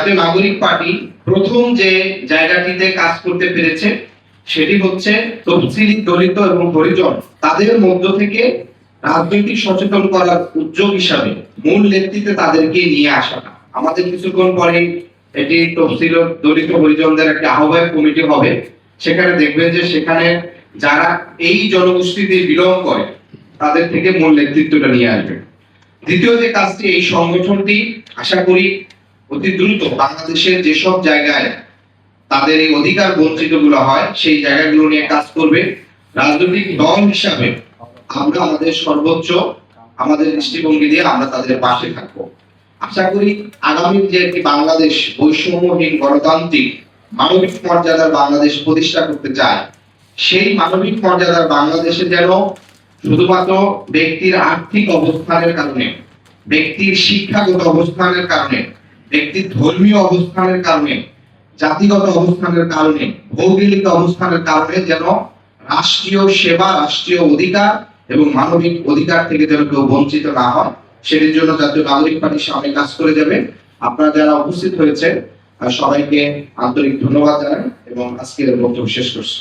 জাতীয় নাগরিক পার্টি প্রথম যে জায়গাটিতে কাজ করতে পেরেছে সেটি হচ্ছে তফসিলি, দলিত এবং হরিজন তাদের মধ্য থেকে রাজনৈতিক সচেতন করার উদ্যোগ হিসাবে মূল নেতৃত্বে তাদেরকে নিয়ে আসা। আমাদের কিছুক্ষণ পরে এটি তফসিল, দলিত, হরিজনদের একটা আহ্বায়ক কমিটি হবে। সেখানে দেখবেন যে সেখানে যারা এই জনগোষ্ঠীতে বিলং করে তাদের থেকে মূল নেতৃত্বটা নিয়ে আসবে। দ্বিতীয় যে কাজটি, এই সংগঠনটি আশা করি অতি দ্রুত বাংলাদেশের যেসব জায়গায় তাদের এই অধিকার বঞ্চিত গুলো হয় সেই জায়গাগুলো নিয়ে কাজ করবে। রাজনৈতিক দল হিসাবে আমরা আমাদের সর্বোচ্চ আমাদের দৃষ্টিভঙ্গি দিয়ে আমরা তাদের পাশে থাকবো। আশা করি আগামী যে একটি বাংলাদেশ বৈষম্যহীন গণতান্ত্রিক মানবিক মর্যাদার বাংলাদেশ প্রতিষ্ঠা করতে চায়, সেই মানবিক মর্যাদার বাংলাদেশে যেন শুধুমাত্র ব্যক্তির আর্থিক অবস্থানের কারণে, ব্যক্তির শিক্ষাগত অবস্থানের কারণে, ব্যক্তির ধর্মীয় অবস্থানের কারণে, জাতিগত অবস্থানের কারণে, ভৌগোলিক অবস্থানের কারণে যেন রাষ্ট্রীয় সেবা, রাষ্ট্রীয় অধিকার এবং মানবিক অধিকার থেকে যেন কেউ বঞ্চিত না হয়, সেটির জন্য জাতীয় নাগরিক পার্টির সামনে কাজ করে যাবে। আপনারা যারা উপস্থিত হয়েছে সবাইকে আন্তরিক ধন্যবাদ জানাই এবং আজকের বক্তব্য শেষ করছি।